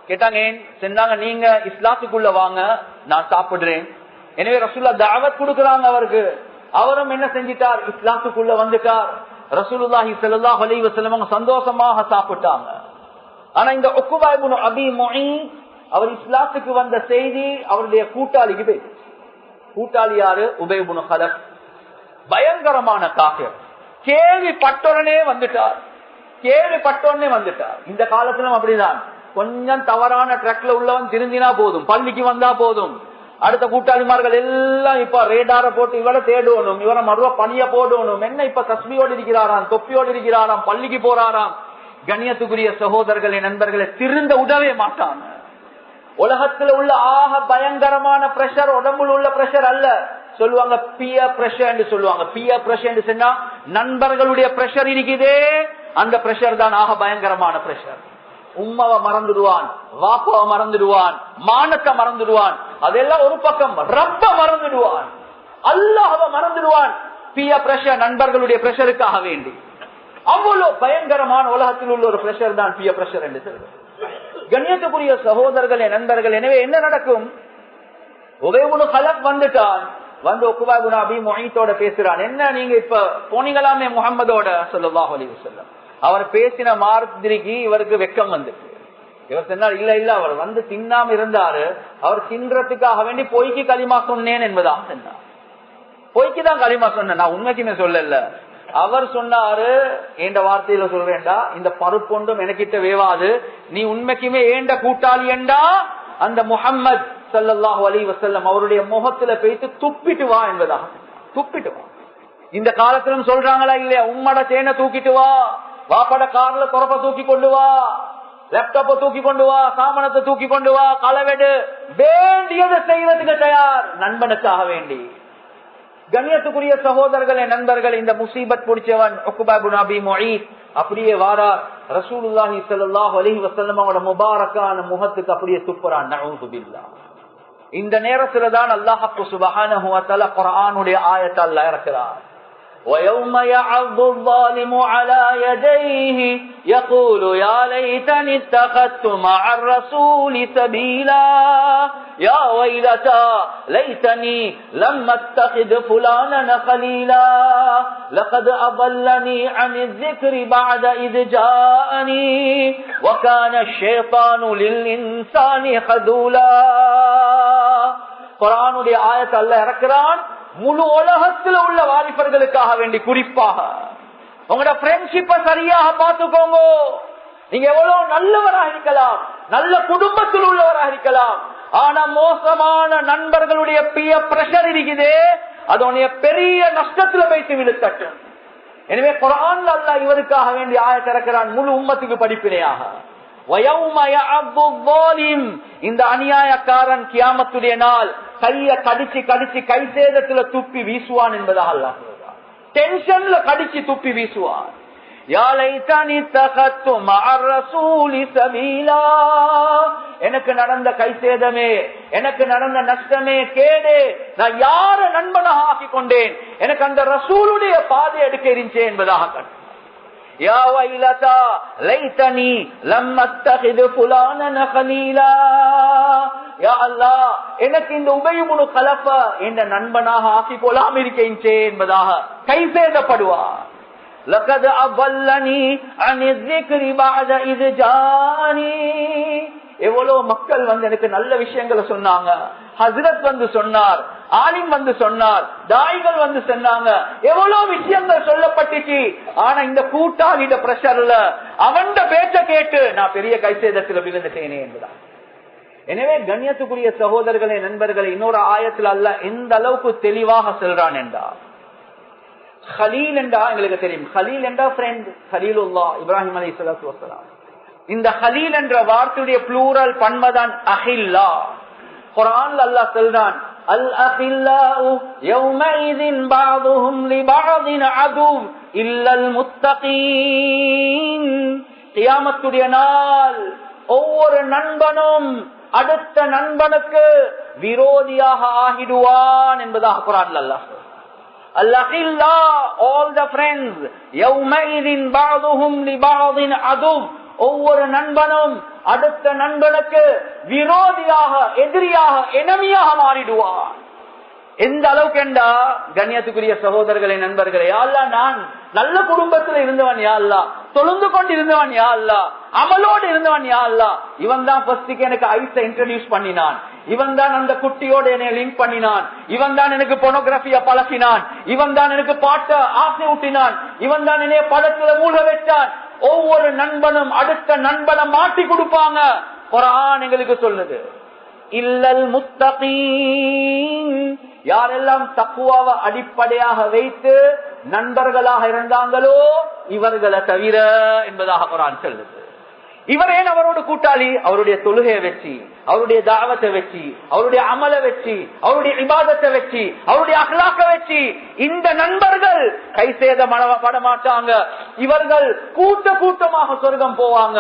கேட்டாங்க, சொன்னாங்க, நீங்க இஸ்லாத்துக்குள்ள வாங்க, நான் சாப்பிடுறேன். எனவே ரசூலுல்லாஹ் தாவத் கொடுக்கறாங்க அவருக்கு. அவரும் என்ன செஞ்சிட்டார், இஸ்லாத்துக்குள்ள வந்துட்டார். ரசூலுல்லாஹி ஸல்லல்லாஹு அலைஹி வஸல்லம் அவங்க சந்தோஷமாக சாப்பிட்டாங்க. ஆனா இந்த உக்பா இப்னு அபி முஈத் அவர் இஸ்லாத்துக்கு வந்த செய்தி அவருடைய கூட்டாளிக்கு போயிடுச்சு. கூட்டாளி யாரு? உபய் இப்னு கலப். பயங்கரமான காஃபிர். கேள்விப்பட்டோடனே வந்துட்டார். கேள்விப்பட்டோடனே வந்துட்டார். இந்த காலத்திலும் அப்படிதான். கொஞ்சம் தவறான ட்ரக்ல உள்ளவன் திருந்தினா போதும், பள்ளிக்கு வந்தா போதும், அடுத்த கூட்டாளிமார்கள் எல்லாம் இப்ப ரேடார போட்டு இவரை தேடணும், இவரை மறுவ பணிய போடணும். என்ன இப்ப தஸ்மியோடு இருக்கிறாராம், தொப்பியோடு இருக்கிறாராம், பள்ளிக்கு போறாராம். கண்ணியத்துக்குரிய சகோதரர்களே, நண்பர்களே, திருந்த உடவே மாட்டாங்க. உலகத்துல உள்ள ஆக பயங்கரமான பிரஷர் உடம்புல உள்ள பிரஷர் அல்ல. சொல்லுவாங்க பியர் பிரஷர் என்று சொல்லுவாங்க. பியர் பிரஷர் என்று சொன்னா நண்பர்களுடைய பிரஷர் இருக்குதே, அந்த பிரஷர் தான் ஆக பயங்கரமான பிரஷர். உம்மாவை மறந்துடுவான், வாப்பாவை மறந்துடுவான், மானத்தை மறந்துடுவான், அதெல்லாம் ஒரு பக்கம். ரப்ப மறந்துடுவான், அல்லாஹ்வை மறந்துடுவான். பியர் பிரஷர், நண்பர்களுடைய பிரஷருக்காக வேண்டி அவ்வளவு பயங்கரமான உலகத்தில் உள்ள ஒரு பிரஷர் தான் பியர் பிரஷர் என்று சொல்லுவாங்க. கண்ணியத்துக்குரிய சகோதரர்களே, நண்பர்கள், எனவே என்ன நடக்கும்? ஒரே ஒரு கலப் வந்துட்டான், வந்து உக்பா இப்னு அபீ முஹைத்தோட பேசுறான். என்ன நீங்க இப்ப போனீங்களாமே முஹம்மதோட ஸல்லல்லாஹு அலைஹி வஸல்லம். அவர் பேசின மாதிரிக்கு இவருக்கு வெக்கம் வந்துச்சு. இவர் சொன்னார், இல்ல இல்ல, அவர் வந்து தின்னாம இருந்தாரு, அவர் தின்றதுக்காக வேண்டி பொய்க்கு களிமா சொன்னேன் என்பதாக சொன்னார். பொய்க்குதான் களிமா சொன்னேன், நான் உண்மைக்குமே சொல்லல. அவர் சொன்னாரு, ஏண்ட வார்த்தையில சொல்றேன்டா, இந்த பருப்பொண்டும் எனக்கிட்ட வேவாது, நீ உண்மைக்குமே ஏண்ட கூட்டாளி என்றா அந்த முஹம்மது ஸல்லல்லாஹு அலைஹி வஸல்லம் அவருடைய முகத்துல பேசி துப்பிட்டு வா என்பதாக. துப்பிட்டு வா. இந்த காலத்திலும் சொல்றாங்களா இல்லையா? உம்மட சேனை தூக்கிட்டு வா, வாப்பட கார்ல துறப்ப தூக்கி கொண்டு வா, லேப்டாப்ப தூக்கி கொண்டு வா, சாமனத்தை தூக்கி கொண்டு வா, களவெடு, வேண்டியதை செய்யறதுக்கு தயார், நண்பனுக்காக வேண்டி. கண்ணியத்துக்குரிய சகோதரர்களே, நண்பர்கள், இந்த முசீபத் பிடிச்சவன் உக்பா இப்னு அபீ முஹைத் அப்படியே வாரார். ரசூலுல்லாஹி ஸல்லல்லாஹு அலைஹி வஸல்லம் அவரோட முபாரக்கான முகத்துக்கு அப்படியே துப்புறான். நஊது பில்லாஹ். இந்த நேரத்துல தான் அல்லாஹ் சுப்ஹானஹு வ தஆலா குர்ஆனுடைய ஆயத்தை அல்லாஹ் இறக்குறார். وَيَوْمَ يَعَضُّ الظَّالِمُ عَلَى يَدَيْهِ يَقُولُ يَا لَيْتَنِي اتَّخَذْتُ مَعَ الرَّسُولِ سَبِيلًا يَا وَيْلَتَى لَيْتَنِي لَمْ أَتَّخِذْ فُلَانًا خَلِيلًا لَقَدْ أَضَلَّنِي عَنِ الذِّكْرِ بَعْدَ إِذْ جَاءَنِي وَكَانَ الشَّيْطَانُ لِلْإِنسَانِ خَذُولًا. குர்ஆனுடைய ஆயத்தை அல்லாஹ் இறக்குறான். முழு உலகத்தில் உள்ள வாலிபர்களுக்காக வேண்டி குறிப்பாக உங்களோட ஃப்ரெண்ட்ஷிப்பை சரியாக பார்த்துக்கோங்க. நீங்க எவ்வளவு நல்லவராக இருக்கலாம், நல்ல குடும்பத்தில் உள்ளவராக இருக்கலாம், ஆனா மோசமான நண்பர்களுடைய பியர் பிரஷர் இருக்குதே, அதோடைய பெரிய நஷ்டத்துல போய்த்து விழுத்தட்டும். எனவே குர்ஆன்ல அல்லாஹ் இவருக்காக வேண்டி ஆயத்தை இறக்குறான், முழு உம்மத்துக்கு படிப்பினையாக. இந்த அநியாயக்காரன் கியாமத்துடைய நாள் கைய கடிச்சு கடிச்சு கை சேதத்துல துப்பி வீசுவான் என்பதாக அல்லாஹ் சொல்றான். டென்ஷன்ல கடிச்சு துப்பி வீசுவான். எனக்கு நடந்த கை சேதமே, எனக்கு நடந்த நஷ்டமே, கேடு, நான் யார நண்பனாக ஆக்கிக் கொண்டேன், எனக்கு அந்த ரசூலுடைய பாதை எடுக்க இருந்துச்சே என்பதாக. يا ويلتا ليتني لم اتخذ فلانا خليلا. يا الله, எனக்கு இந்த உபய் இப்னு கலஃப என்ற நண்பனாக ஆக்கிக் கொள்ளாம இருக்கேன்ச்சே என்பதாக கை சேதப்படுவார். لقد أضلني عن الذكر بعد إذ جاءني. எவ்வளவு மக்கள் வந்து எனக்கு நல்ல விஷயங்களை சொன்னாங்க, ஹஸ்ரத் வந்து சொன்னார், ஆலிம் வந்து சொன்னார், தாய்கள் வந்து சொன்னாங்க, எவ்வளவு விஷயங்கள் சொல்லப்பட்டுச்சு. ஆனா இந்த கூட்டாளிட பிரஷர்ல அவன் பேச்ச கேட்டு நான் பெரிய கைசேதத்தில் விழுந்துட்டேனே என்பதா. எனவே கண்ணியத்துக்குரிய சகோதரர்களே, நண்பர்களே, இன்னொரு ஆயத்தில் அல்லாஹ் எந்த அளவுக்கு தெளிவாக சொல்றான் என்றா, ஹலீல் என்றா எங்களுக்கு தெரியும். ஹலீல் என்றா ஃப்ரெண்ட், ஹலீலுல்லாஹ் இப்ராஹிம் அலைஹிஸ்ஸலாத்து வஸ்ஸலாம். இந்த ஹலீல் என்ற வார்த்தையுடைய ப்ளூரல் பன்மதான் அஹில்லா. குர்ஆன்ல அல்லாஹ் சொல்றான், அல் அஹில்லாஉ யௌமைதின் பஅதுஹும் லிபஅதின் அதுவ் இல்லல் முத்தகீன். கியாமத்துடைய நாள் ஒவ்வொரு நண்பனும் அடுத்த நண்பனுக்கு விரோதியாக ஆகிடுவான் என்பதாக குர்ஆன்ல அல்லாஹ் சொல்றான். அல் அஹில்லா, all the friends, யௌமைதின் பஅதுஹும் லிபஅதின் அதுவ், ஒவ்வொரு நண்பனும் அடுத்த நண்பனுக்கு விரோதியாக, எதிரியாக, எனிமியாக மாறிடுவான். எந்த அளவுக்கு என்றா, கண்ணியத்துக்குரிய சகோதரர்களே, நண்பர்களே, யா அல்லாஹ், நான் நல்ல குடும்பத்தில் இருந்தவன், யா அல்லாஹ், தொழுந்து கொண்டு இருந்தவன், யா அல்லாஹ், அமலோடு இருந்தவன், யா அல்லாஹ், இவன் தான் ஃபர்ஸ்டுக்கு எனக்கு ஐஸை இன்ட்ரோடியூஸ் பண்ணினான், இவன் தான் அந்த குட்டியோட என்னை லிங்க் பண்ணினான், இவன் தான் எனக்கு போனோகிராபிய பழக்கினான், இவன் தான் எனக்கு பாட்ட ஆசை ஊட்டினான், இவன் தான் என்னைய படத்துல மூழ்க வச்சான். ஒவ்வொரு நண்பனும் அடுத்த நண்பனை மாட்டி கொடுப்பாங்க. குர்ஆன் எங்களுக்கு சொல்லுது, இல்லல் முத்தகீன், யாரெல்லாம் தக்வாவை அடிப்படையாக வைத்து நண்பர்களாக இருந்தாங்களோ இவர்களை தவிர என்பதாக குர்ஆன் சொல்லுது. இவர் ஏன் அவரோட கூட்டாளி? அவருடைய தொழுகையை வச்சு, அவருடைய தாவத்தை வச்சு, அவருடைய அமலை வச்சு, அவருடைய இபாதத்தை வச்சு, அவருடைய அகலாக்க வச்சு இந்த நண்பர்கள் கை சேதப்பட மாட்டாங்க. இவர்கள் கூட்டமாக சொர்க்கம் போவாங்க.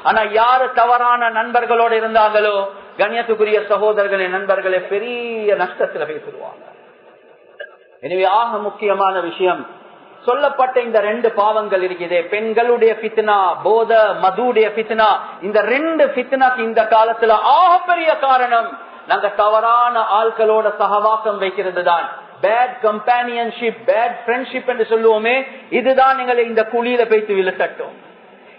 ஆனா யாரு தவறான நண்பர்களோட இருந்தாங்களோ கண்ணியத்துக்குரிய சகோதரர்களின் நண்பர்களே பெரிய நஷ்டத்துல பேசிடுவாங்க. எனவே ஆக முக்கியமான விஷயம் சொல்லப்பட்ட இந்த 2 பாவங்கள் இருக்குது. பெண்களுடைய ஃபித்னா, போத மதுடைய ஃபித்னா. இந்த 2 ஃபித்னாக்கு இந்த காலத்துல ஆகப்பெரிய காரணம் நாங்க தவறான ஆட்களோட சகவாசம் வைக்கிறது தான். பேட் கம்பானியன்ஷிப், பேட் ஃப்ரெண்ட்ஷிப் என்று சொல்லுவோமே, இதுதான் எங்களை இந்த குழியில போய்த்து விழுத்தட்டும்.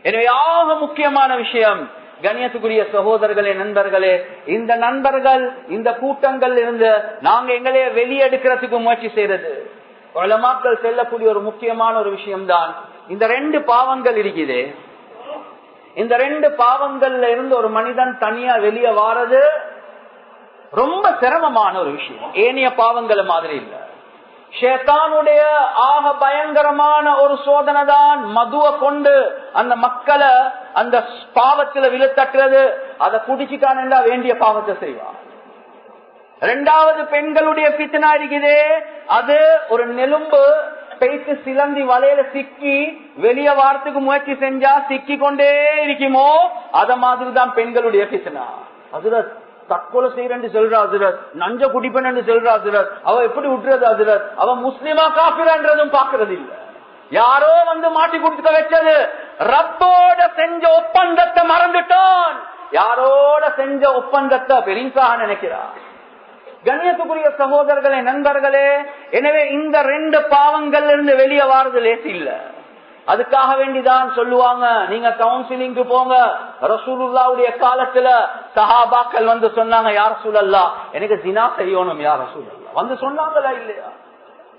எனவே ஆக முக்கியமான விஷயம் கண்ணியத்துக்குரிய சகோதரர்களே, நண்பர்களே, இந்த நண்பர்கள் இந்த கூட்டங்கள் இருந்து நாங்க எங்களே வெளியெடுக்கிறதுக்கு முயற்சி செய்யறது உலமாக்கள் செல்லக்கூடிய ஒரு முக்கியமான ஒரு விஷயம்தான். இந்த 2 பாவங்கள் இருக்குது. இந்த 2 பாவங்கள்ல இருந்து ஒரு மனிதன் தனியா வெளியே வாரது ரொம்ப சிரமமான ஒரு விஷயம். ஏனைய பாவங்கள் மாதிரி இல்ல. ஷைத்தானுடைய ஆக பயங்கரமான ஒரு சோதனை தான் மதுவை கொண்டு அந்த மக்களை அந்த பாவத்துல விழுத்தட்டுறது. அதை குடிச்சுட்டான் வேண்டிய பாவத்தை செய்வான். 2வது பெண்களுடைய ஃபித்னா இருக்குது. அது ஒரு நெலும்பு பேசி சிலந்தி வலையில சிக்கி வெளியே வாரத்துக்கு முயற்சி செஞ்சா சிக்கி கொண்டே இருக்குமோ, அத மாதிரிதான் பெண்களுடைய ஃபித்னா. அதுல தற்கொலை செய்யறேன்னு சொல்றா ஹஜ்ரத், நஞ்ச குடிப்பேன்னு சொல்றா ஹஜ்ரத், அவ எப்படி விட்டுறது ஹஜ்ரத், அவ முஸ்லிமா காஃபிரான்றதும் பாக்குறது இல்ல. யாரோ வந்து மாட்டி கொடுக்க வச்சது. ரப்போட செஞ்ச ஒப்பந்தத்தை மறந்துட்டான். யாரோட செஞ்ச ஒப்பந்தத்தை பெரிசாக நினைக்கிறான். கண்ணியத்துக்குரிய சகோதரர்களே, நண்பர்களே, எனவே இந்த 2 பாவங்கள் இருந்து வெளியே வாரது லேசி இல்ல. அதுக்காக வேண்டிதான் சொல்லுவாங்க, நீங்க கவுன்சிலிங்க்கு போங்க. ரசூலுல்லாஹ்வுடைய காலத்துல சஹாபாக்கள் வந்து சொன்னாங்க, யா ரசூலல்லாஹ் எனக்கு ஜினா செய்யணும் யா ரசூலல்லாஹ். வந்து சொன்னாங்களா இல்லையா?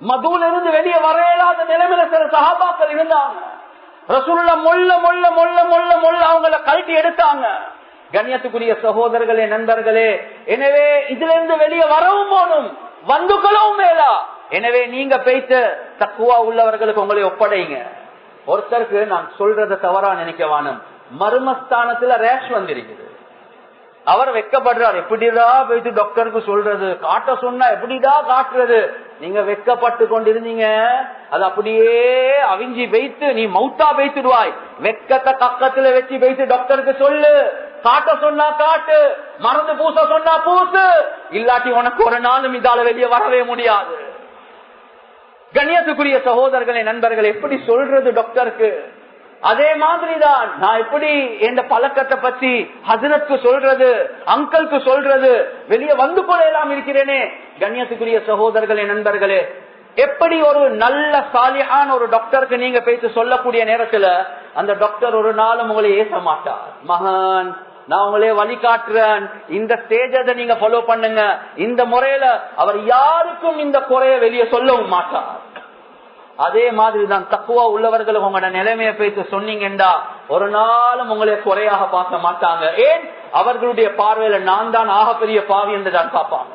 மதுல இருந்து வெளியே வரையலாத நிலைமையில சில சஹாபாக்கள் இருந்தாங்க. ரசூலுல்லாஹ் மொல்ல மொல்ல மொல்ல மொல்ல மொல்ல அவங்கள கழட்டி எடுத்தாங்க. கண்ணியத்துக்குரிய சகோதரர்களே, நண்பர்களே, எனவே இதுல இருந்து வெளியே வரவும் போனும், வந்துக்களவும் மேலா. எனவே நீங்க போயிட்டு தக்குவா உள்ளவர்களுக்கு உங்களை ஒப்படைங்க. ஒருத்தருக்கு நான் சொல்றத தவறா நினைக்கவானும், மர்மஸ்தானத்துல ரேஷ் வந்திருக்குது. அவர் வெக்கப்படுறார். எப்படிடா போயிட்டு டாக்டருக்கு சொல்றது, காட்ட சொன்னா எப்படிடா காட்டுறது? நீங்க வெக்கப்பட்டு கொண்டிருந்தீங்க, அது அப்படியே அவிஞ்சி வைத்து நீ மௌத்தா வைத்துடுவாய். வெக்கத்தை கக்கத்துல வச்சு வைத்து டாக்டருக்கு சொல்லு. காட்ட சொன்னா காட்டு, மருந்து பூச சொன்னா பூசு. இல்லாட்டி உனக்கு ஒரு நாளும் இதால வெளியே வரவே முடியாது. கண்ணியத்துக்குரிய சகோதரர்களே, நண்பர்கள், எப்படி சொல்றது டாக்டருக்கு? அதே மாதிரிதான் நான் எப்படி என் பழக்கத்தை பத்தி ஹசரத்துக்கு சொல்றது, அங்கிளுக்கு சொல்றது, வெளியே வந்து கொள்ளலாம் இருக்கிறேனே. கண்ணியத்துக்குரிய சகோதரர்களே, நண்பர்களே, எப்படி ஒரு நல்ல சாலிஹான ஒரு டாக்டருக்கு நீங்க பேசி சொல்லக்கூடிய நேரத்துல அந்த டாக்டர் ஒரு நாளும் உங்களை ஏச மாட்டார். மகான், நான் உங்களே வழிகாட்டுறேன், இந்த ஸ்டேஜை நீங்க ஃபாலோ பண்ணுங்க, இந்த முறையில அவர் யாருக்கும் இந்த குறைய வெளியே சொல்லவும் மாட்டார். அதே மாதிரிதான் தக்குவா உள்ளவர்களும் உங்களோட நிலைமையை பேசி சொன்னீங்கடா ஒரு நாளும் உங்களை குறையாக பார்க்க மாட்டாங்க. ஏன்? அவர்களுடைய பார்வையில நான் தான் ஆகப்பெரிய பாவி என்று தான் பார்ப்பாங்க.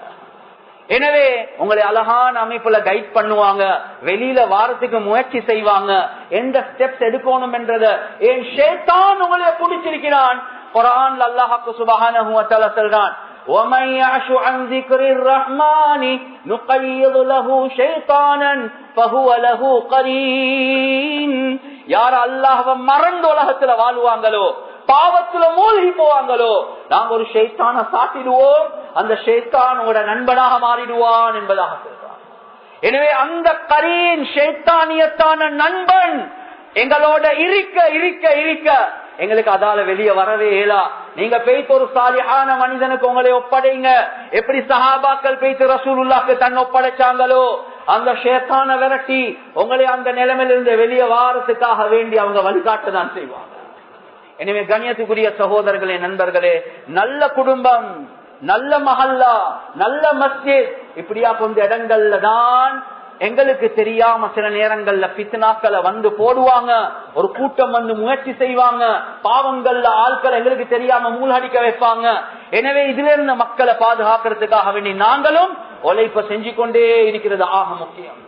எனவே உங்களை அழகான அமைப்புல கைட் பண்ணுவாங்க, வெளியில வாரத்துக்கு முயற்சி செய்வாங்க, எந்த ஸ்டெப்ஸ் எடுக்கணும் என்றத. ஏன் ஷைத்தான் உங்களை பிடிச்சிருக்கிறான். குர்ஆன்ல அல்லாஹ் சுப்ஹானஹு வ தஆலா சொல்றான், وَمَن يَعْشُ عَن ذِكْرِ الرَّحْمَنِ نُقَيِّضْ لَهُ شَيْطَانًا فَهُوَ لَهُ قَرِينٌ. யார் அல்லாஹ்வை மறந்து உலகத்துல வாழ்வாங்களோ, பாவத்துல மூழ்கி போவாங்களோ, நாங்க ஒரு ஷைத்தானை சாட்டிடுவோம், அந்த ஷைத்தான் உங்களோட நண்பனாக மாறிடுவான் என்பதாக சொல்றான். எனவே அந்த கரீன் ஷைத்தானியத்தான நண்பன் எங்களோட இருக்க இருக்க இருக்க எங்களுக்கு அதால வெளியே வரவே இயலா. நீங்க பேய்த்து ஒரு சாலிஹான மனிதனுக்கு உங்களை ஒப்படைங்க. எப்படி சஹாபாக்கள் பேய்த்து ரசூலுல்லாஹ்க்கு தன் ஒப்படைச்சாங்களோ, அந்த ஷைத்தான விரட்டி உங்களை அந்த நிலைமையிலிருந்து வெளியே வாரத்துக்காக வேண்டி அவங்க வழிகாட்டுதான் செய்வாங்க. எனவே கண்ணியத்துக்குரிய சகோதரர்களே, நண்பர்களே, நல்ல குடும்பம், நல்ல மஹல்லா, நல்ல மஸ்ஜித், இப்படியா கொஞ்சம் இடங்கள்ல தான் எங்களுக்கு தெரியாம சில நேரங்கள்ல பித்னாக்களை வந்து போடுவாங்க. ஒரு கூட்டம் வந்து முயற்சி செய்வாங்க, பாவங்கள்ல ஆட்கள் எங்களுக்கு தெரியாம மூழ்கடிக்க வைப்பாங்க. எனவே இதுல இருந்து மக்களை பாதுகாக்கிறதுக்காக வேண்டி நாங்களும் உழைப்ப செஞ்சு கொண்டே இருக்கிறது ஆக முக்கியம்.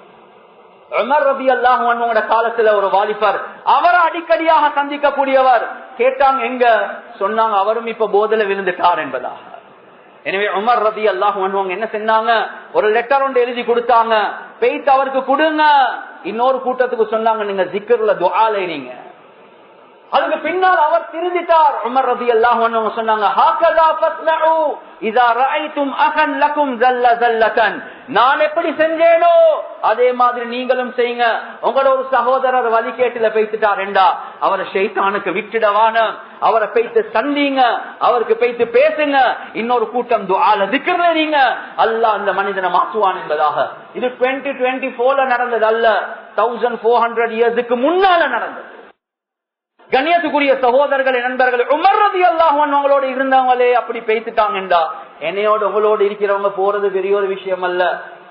உமர் ரலியல்லாஹு அன்ஹு காலத்துல ஒரு வாலிபர், அவர் அடிக்கடியாக சந்திக்கக்கூடியவர், கேட்டாங்க எங்க சொன்னாங்க அவரும் இப்ப போதல விழுந்துட்டார் என்பதாக. எனவே உமர் ரலியல்லாஹு அன்ஹு என்ன செஞ்சாங்க, ஒரு லெட்டர் ஒன்று எழுதி கொடுத்தாங்க, பெய்த்து அவருக்கு கொடுங்க. இன்னொரு கூட்டத்துக்கு சொன்னாங்க நீங்க ஜிக்ர்ல துஆல இருங்க. அதுக்கு பின்னால் அவர் திருந்திட்டார். உமர் ரலியல்லாஹு அன்ஹு சொன்னாங்க ஹாகதா ஃபஸ்னஉ இதா ரஅய்தும் அகன் லகும் ஜல்ல ஜல்லதன், நான் எப்படி செஞ்சேனோ அதே மாதிரி நீங்களும் செய்யுங்க. உங்களோட ஒரு சகோதரர் வழிகேட்டுல பேசிட்டார் என்றா அவரை ஷைத்தானுக்கு விட்டுடவான, அவரை பேய்த்து சந்திங்க, அவருக்கு பேய்த்து பேசுங்க. இன்னொரு கூட்டம் துஆல திக்ர்ல நீங்க, அல்லாஹ் அந்த மனிதனை மாற்றுவான் என்பதாக. இது 2024 நடந்தது அல்ல, 1400 இயர்ஸ்க்கு முன்னால நடந்தது. கண்ணியத்துக்குரிய சகோதரர்களே, நண்பர்களே, உமர் ரலியல்லாஹு அன்ஹு அவங்களோட இருந்தவங்களே அப்படி பேசிட்டாங்கடா, என்னையோட உங்களோட இருக்கிறவங்க போறது பெரிய ஒரு விஷயம் அல்ல.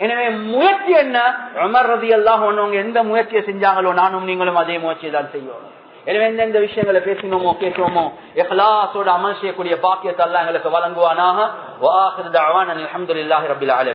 எனவே முயற்சி என்ன, உமர் ரலியல்லாஹு அன்ஹு எந்த முயற்சியை செஞ்சாங்களோ நானும் நீங்களும் அதே முயற்சியை தான் செய்யணும். எனவே எந்த விஷயங்களை பேசினோமோ கேட்டோமோ இஹ்லாஸோட அமல் செய்யக்கூடிய பாக்கியத்தை அல்லாஹ் எங்களுக்கு வழங்குவானாக. வ ஆகிரு தஅவானா அல்ஹம்துலில்லாஹி ரப்பில் ஆலமீன்.